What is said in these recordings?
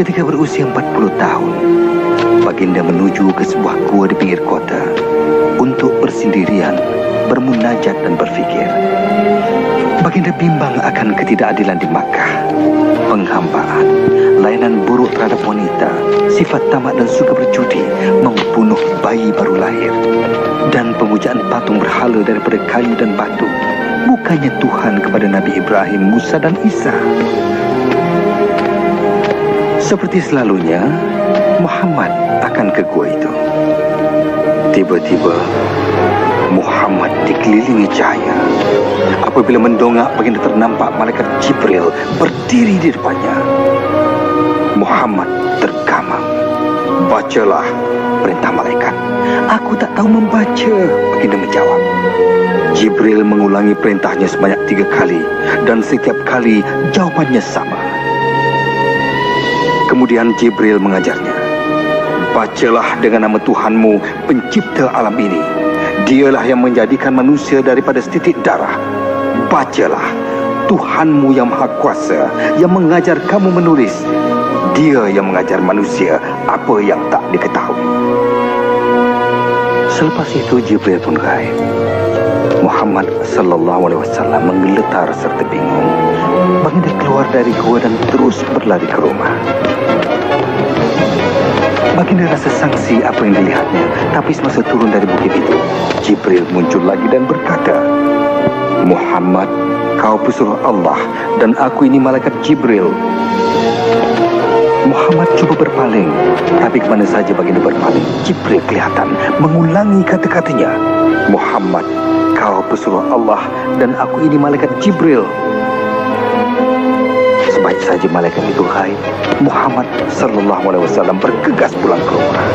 Ketika berusia 40 tahun, baginda menuju ke sebuah gua di pinggir kota untuk bersendirian, bermunajat dan berfikir. Baginda bimbang akan ketidakadilan di Makkah, penghambaan, layanan buruk terhadap wanita, sifat tamak dan suka berjudi, membunuh bayi baru lahir, dan pemujaan patung berhala daripada kayu dan batu. Bukannya Tuhan kepada Nabi Ibrahim, Musa dan Isa. Seperti selalunya, Muhammad akan ke gua itu. Tiba-tiba, Muhammad dikelilingi cahaya. Apabila mendongak, baginda ternampak malaikat Jibril berdiri di depannya. Muhammad tergamang. Bacalah perintah malaikat. Aku tak tahu membaca, baginda menjawab. Jibril mengulangi perintahnya sebanyak 3 kali, dan setiap kali jawabannya sama. Kemudian Jibril mengajarnya, bacalah dengan nama Tuhanmu, pencipta alam ini. Dialah yang menjadikan manusia daripada setitik darah. Bacalah, Tuhanmu yang Maha Kuasa, yang mengajar kamu menulis. Dia yang mengajar manusia apa yang tak diketahui. Selepas itu Jibril pun gaib. Muhammad sallallahu alaihi wasallam menggeletar serta bingung. Baginda keluar dari gua dan terus berlari ke rumah. Baginda rasa sangsi apa yang dilihatnya, tapi semasa turun dari bukit itu, Jibril muncul lagi dan berkata, Muhammad, kau pesuruh Allah dan aku ini malaikat Jibril. Muhammad cuba berpaling, tapi kemana saja baginda berpaling, Jibril kelihatan mengulangi kata-katanya. Muhammad, kau pesuruh Allah dan aku ini malaikat Jibril. Sebaik saja malaikat itu gaib, Muhammad sallallahu alaihi wasallam bergegas pulang ke rumah.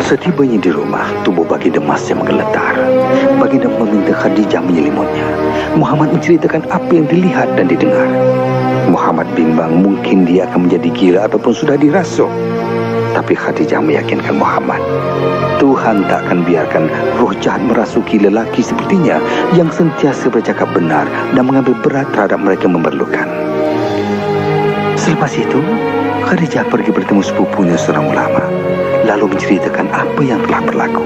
Setibanya di rumah, tubuh baginda masih menggeletar. Baginda meminta Khadijah menyelimutnya. Muhammad menceritakan apa yang dilihat dan didengar. Muhammad bimbang mungkin dia akan menjadi gila ataupun sudah dirasuk. Tapi Khadijah meyakinkan Muhammad, Tuhan tak akan biarkan roh jahat merasuki lelaki sepertinya yang sentiasa bercakap benar dan mengambil berat terhadap mereka yang memerlukan. Selepas itu, Khadijah pergi bertemu sepupunya seorang ulama, lalu menceritakan apa yang telah berlaku.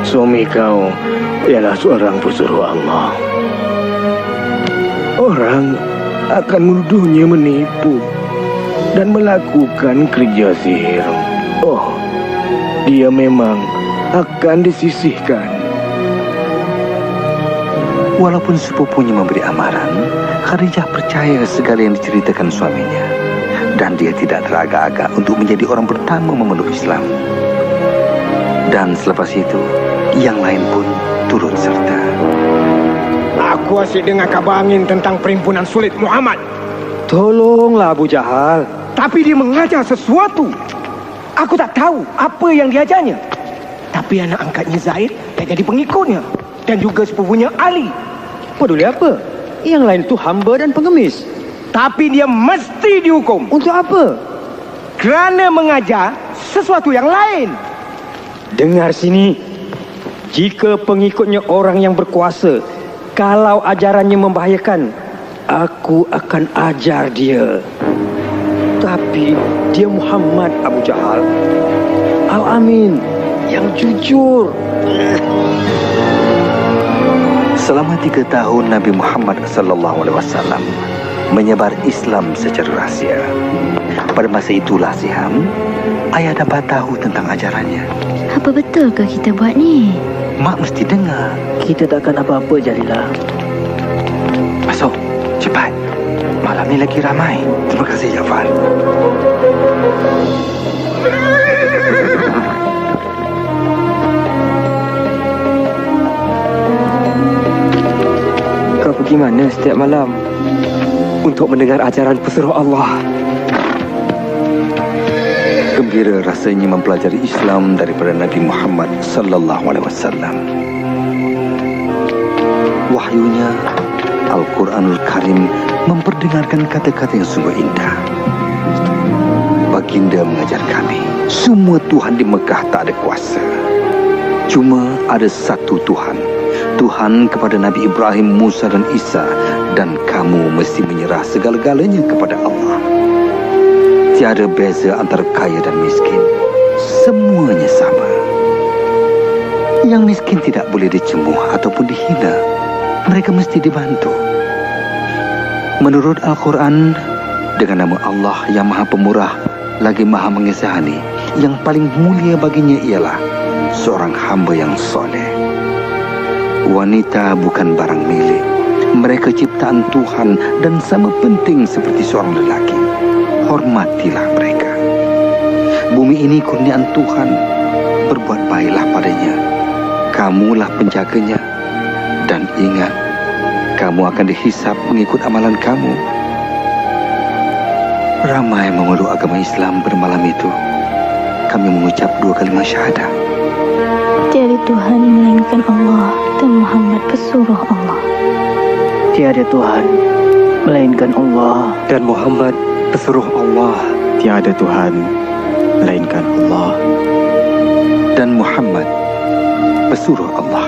Suami kau ialah seorang pesuruh Allah. Orang akan menuduhnya menipu dan melakukan kerja sihir. Oh, dia memang akan disisihkan. Walaupun sepupunya memberi amaran, Khadijah percaya segala yang diceritakan suaminya. Dan dia tidak teragak-agak untuk menjadi orang pertama memeluk Islam. Dan selepas itu, yang lain pun turut serta. Aku asyik dengar kabar angin tentang perhimpunan sulit Muhammad. Tolonglah Abu Jahal. Tapi dia mengajar sesuatu. Aku tak tahu apa yang diajarnya. Tapi anak angkatnya Zaid dah jadi pengikutnya. Dan juga sepupunya Ali. Peduli apa? Yang lain itu hamba dan pengemis. Tapi dia mesti dihukum. Untuk apa? Kerana mengajar sesuatu yang lain. Dengar sini. Jika pengikutnya orang yang berkuasa, kalau ajarannya membahayakan, aku akan ajar dia. Tapi dia Muhammad Abu Jahal, Al-Amin, yang jujur. Selama 3 tahun Nabi Muhammad sallallahu alaihi wasallam menyebar Islam secara rahsia. Pada masa itulah Siham, ayah dapat tahu tentang ajarannya. Apa betul ke kita buat ni? Mak mesti dengar. Kita takkan apa-apa, Jalilah. Masuk, cepat. Malam ni lagi ramai. Terima kasih, Jafar. Kau pergi mana setiap malam untuk mendengar ajaran pesuruh Allah? Gembira rasanya mempelajari Islam daripada Nabi Muhammad sallallahu alaihi wasallam. Wahyunya, Al-Quranul Karim, memperdengarkan kata-kata yang sungguh indah. Baginda mengajar kami, semua Tuhan di Mekah tak ada kuasa. Cuma ada satu Tuhan, Tuhan kepada Nabi Ibrahim, Musa dan Isa, dan kamu mesti menyerah segala-galanya kepada Allah. Tiada beza antara kaya dan miskin. Semuanya sama. Yang miskin tidak boleh dicemuh ataupun dihina. Mereka mesti dibantu. Menurut Al-Quran, dengan nama Allah yang Maha Pemurah lagi Maha Mengasihani, yang paling mulia baginya ialah seorang hamba yang soleh. Wanita bukan barang milik. Mereka ciptaan Tuhan dan sama penting seperti seorang lelaki. Hormatilah mereka. Bumi ini kurniaan Tuhan. Berbuat baiklah padanya. Kamulah penjaganya. Dan ingat, kamu akan dihisap mengikut amalan kamu. Ramai memeluk agama Islam bermalam itu. Kami mengucap 2 kalimat syahadah. Tiada Tuhan melainkan Allah dan Muhammad pesuruh Allah. Tiada Tuhan melainkan Allah Dan Muhammad pesuruh Allah. Tiada Tuhan melainkan Allah. Dan Muhammad pesuruh Allah.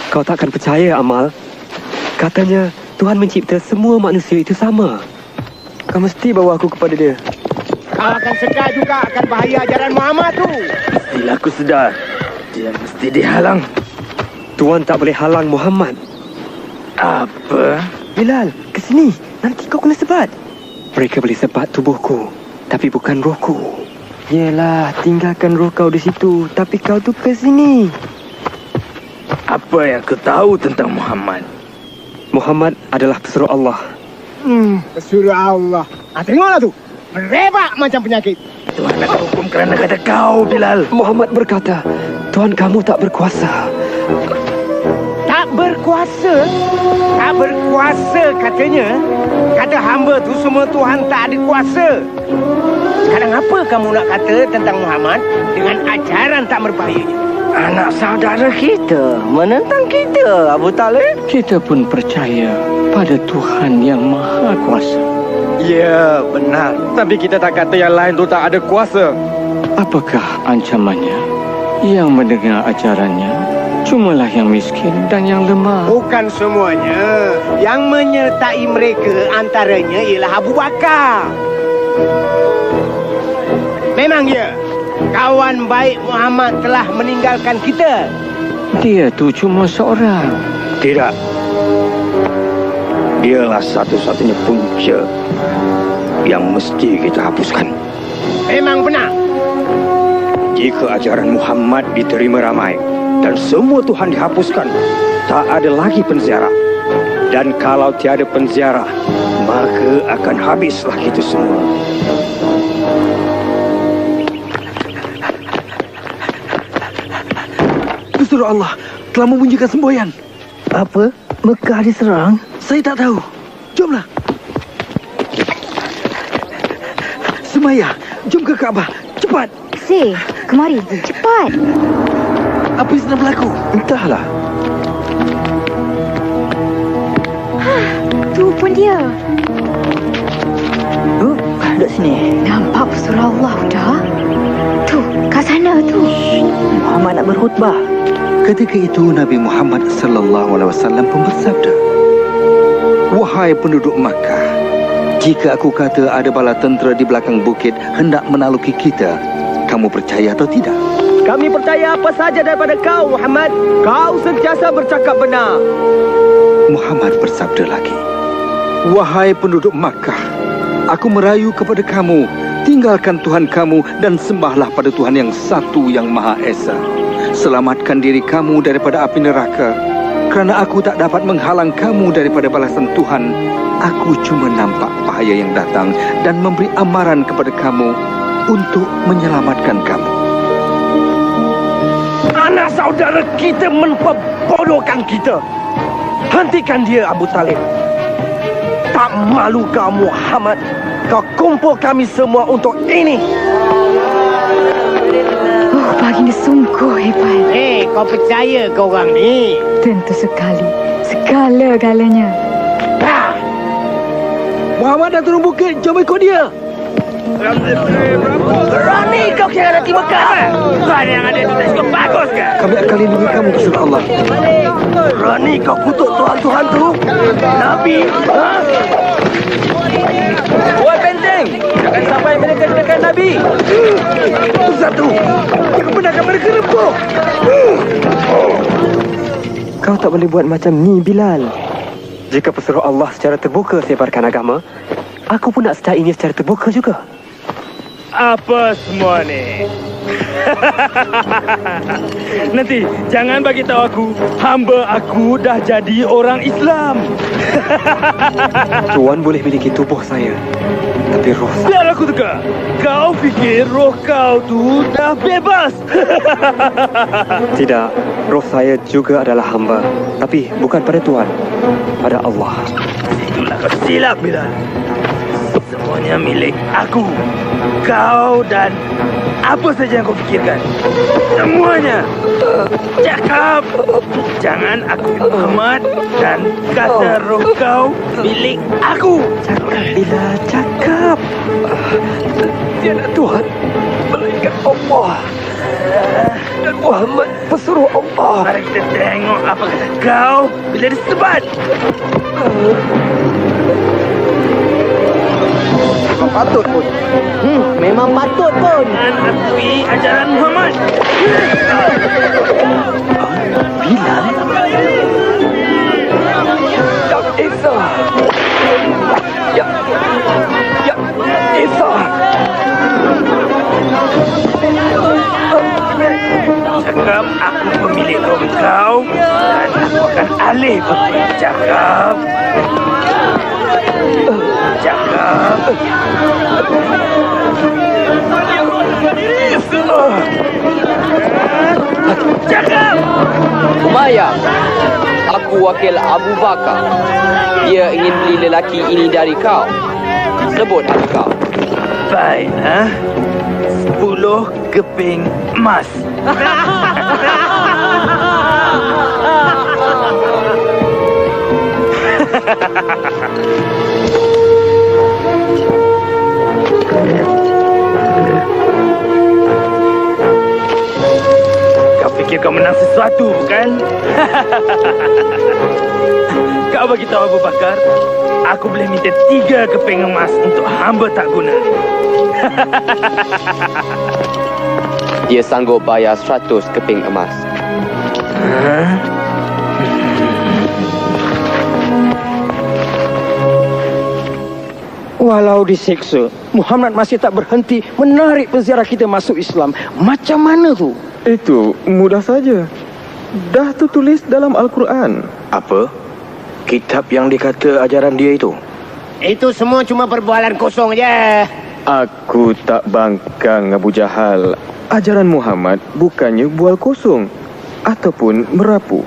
Kau takkan percaya, Amal. Katanya Tuhan mencipta semua manusia itu sama. Kau mesti bawa aku kepada dia. Kau akan sedar juga akan bahaya ajaran Muhammad tu. Bila aku sedar, dia mesti dihalang. Tuan tak boleh halang Muhammad. Apa? Bilal, ke sini. Nanti kau kena sebat. Mereka boleh sebat tubuhku, tapi bukan rohku. Yelah, tinggalkan roh kau di situ, tapi kau tu ke sini. Apa yang kau tahu tentang Muhammad? Muhammad adalah pesuruh Allah. Pesuruh Allah. Tengoklah tu. Merebak macam penyakit. Tuhan akan hukum kerana kata kau, Bilal. Muhammad berkata, Tuhan kamu tak berkuasa. Tak berkuasa? Tak berkuasa katanya. Kata hamba tu semua Tuhan tak ada kuasa. Sekarang apa kamu nak kata tentang Muhammad dengan ajaran tak berbahayanya? anak saudara kita menentang kita, Abu Talib. Kita pun percaya pada Tuhan yang Maha Kuasa. Ya, benar. Tapi kita tak kata yang lain tu tak ada kuasa. Apakah ancamannya? Yang mendengar ajarannya cumalah yang miskin dan yang lemah. Bukan semuanya. Yang menyertai mereka antaranya ialah Abu Bakar. Memang ya, kawan baik Muhammad telah meninggalkan kita. Dia tu cuma seorang. Tidak. Dialah satu-satunya punca yang mesti kita hapuskan. Memang benar. Jika ajaran Muhammad diterima ramai dan semua Tuhan dihapuskan, tak ada lagi penziarah. Dan kalau tiada penziarah, maka akan habislah kita semua. Pesuruh Allah telah membunyikan semboyan. Apa? Mekah diserang? Saya tak tahu. Jomlah. Semaya, jom ke Kaabah. Cepat. Si, kemari. Cepat. Apa yang sedang berlaku? Entahlah. Tu pun dia. Duduk sini. Nampak pesuruh Allah dah. Tu, kat sana tu. Muhammad nak berkhutbah. Ketika itu Nabi Muhammad sallallahu alaihi wasallam pun bersabda, "Wahai penduduk Makkah, jika aku kata ada bala tentera di belakang bukit hendak menaluki kita, kamu percaya atau tidak?" Kami percaya apa saja daripada kau, Muhammad. Kau sentiasa bercakap benar. Muhammad bersabda lagi, "Wahai penduduk Makkah, aku merayu kepada kamu, tinggalkan Tuhan kamu dan sembahlah pada Tuhan yang satu yang Maha Esa. Selamatkan diri kamu daripada api neraka, kerana aku tak dapat menghalang kamu daripada balasan Tuhan. Aku cuma nampak bahaya yang datang dan memberi amaran kepada kamu untuk menyelamatkan kamu." Anak saudara kita memperbodohkan kita. Hentikan dia, Abu Talib. Tak malu kau, Muhammad. Kau kumpul kami semua untuk ini. Oh, baginda sungguh hebat. Kau percaya ke orang ni? Tentu sekali. Segala-galanya. Muhammad dah turun bukit. Jom ikut dia. Berani kau kira nanti Mekah? Tuhan yang ada di atas kau bagus ke? Kami akan lindungi kamu, Rasulullah. Berani kau kutuk Tuhan-Tuhan tu? Nabi? Ha? Woi Benteng, jangan sampai mereka dekat Nabi. Satu, jangan benarkan mereka rempuk. Kau tak boleh buat macam ni, Bilal. Jika pesuruh Allah secara terbuka sebarkan agama, aku pun nak secara ini secara terbuka juga. Apa semua ni? Nanti jangan bagi tahu aku, hamba aku dah jadi orang Islam. Tuan boleh miliki tubuh saya, tapi roh saya... Biar aku teka. Kau fikir roh kau tu dah bebas? Tidak, roh saya juga adalah hamba. Tapi bukan pada Tuhan, pada Allah. Itulah kau silap, Bilal. Semuanya milik aku. Kau dan apa saja yang kau fikirkan. Semuanya. Cakap. Jangan aku Muhammad dan kata roh kau milik aku. Cakap, Bilal, cakap. Tiada Tuhan melainkan Allah. Dan Muhammad pesuruh Allah. Mari kita tengok apa kata kau bila disebat. Patut pun. Memang patut pun. Menepi ajaran Muhammad. Bilal? Ya Isa. Ya Isa. Cakap aku pemilik roh kau dan aku akan alih bercakap. Cakap. Cakap. Umayyah, aku wakil Abu Bakar. Dia ingin beli lelaki ini dari kau. Sebut harga kau. Baik, 10 keping emas. Kau fikir kau menang sesuatu, bukan? Kau bagi tahu Abu Bakar, aku boleh minta 3 keping emas untuk hamba tak guna. Dia sanggup bayar 100 keping emas. Walau disiksa, Muhammad masih tak berhenti menarik penziarah kita masuk Islam. Macam mana tu? Itu mudah saja. Dah tertulis dalam Al-Quran. Apa? Kitab yang dikata ajaran dia itu? Itu semua cuma perbualan kosong je. Aku tak bangkang Abu Jahal. Ajaran Muhammad bukannya bual kosong ataupun merapu.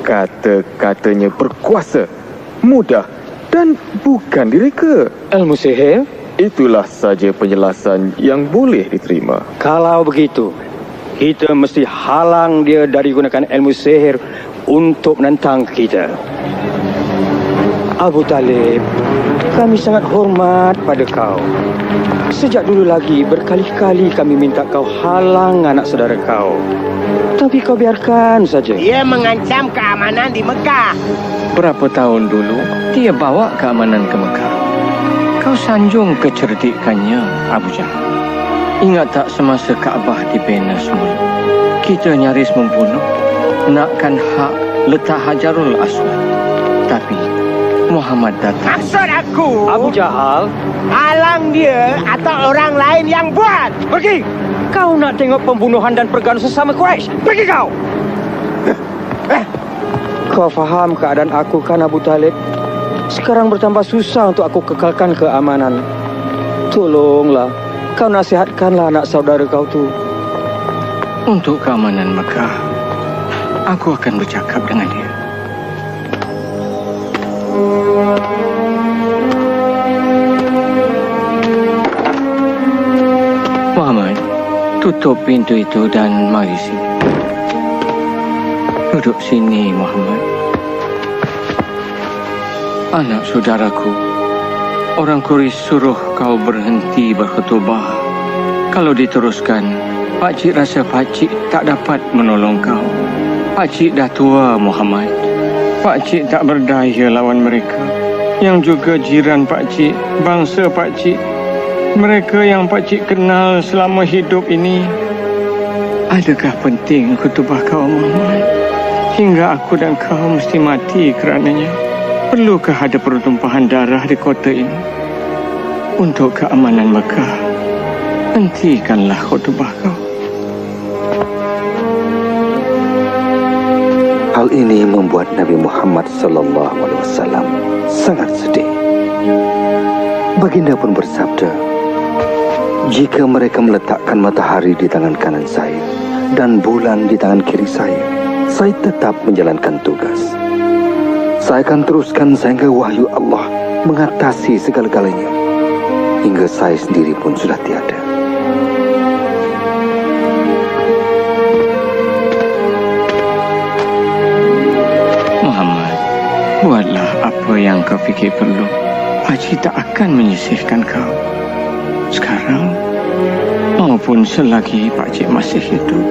Kata-katanya berkuasa, mudah dan bukan direka. Ilmu sihir? Itulah saja penjelasan yang boleh diterima. Kalau begitu, kita mesti halang dia dari gunakan ilmu sihir untuk menentang kita. Abu Talib, kami sangat hormat pada kau. Sejak dulu lagi berkali-kali kami minta kau halang anak saudara kau. Tapi kau biarkan saja. Dia mengancam keamanan di Mekah. Berapa tahun dulu dia bawa keamanan ke Mekah. Kau sanjung kecerdikannya, Abu Jahal. Ingat tak semasa Kaabah dibina semula? Kita nyaris membunuh, nakkan hak letak Hajarul Aswad. Tapi Muhammad datang. Maksud aku, Abu Jahal, halang dia atau orang lain yang buat. pergi! Kau nak tengok pembunuhan dan pergaduhan sesama Quraisy? Pergi kau! Kau faham keadaan aku kan, Abu Talib? Sekarang bertambah susah untuk aku kekalkan keamanan. Tolonglah, kau nasihatkanlah anak saudara kau tu. Untuk keamanan Mekah, aku akan bercakap dengan dia. Muhammad, tutup pintu itu dan mari sini. Duduk sini, Muhammad. Anak saudaraku, Orang Quraisy suruh kau berhenti berkhutbah. Kalau diteruskan, pakcik rasa pakcik tak dapat menolong kau. Pakcik dah tua, Muhammad. Pakcik tak berdaya lawan mereka. Yang juga jiran pakcik, bangsa pakcik. Mereka yang pakcik kenal selama hidup ini. Adakah penting khutbah kau, Muhammad? Hingga aku dan kau mesti mati kerananya. Perlukah ada pertumpahan darah di kota ini? Untuk keamanan Mekah, hentikanlah khutbah kau. Hal ini membuat Nabi Muhammad SAW sangat sedih. Baginda pun bersabda, jika mereka meletakkan matahari di tangan kanan saya dan bulan di tangan kiri saya tetap menjalankan tugas. Saya akan teruskan sehingga wahyu Allah mengatasi segala-galanya, hingga saya sendiri pun sudah tiada. Muhammad, buatlah apa yang kau fikir perlu. Pakcik tak akan menyisihkan kau. Sekarang maupun selagi pakcik masih hidup.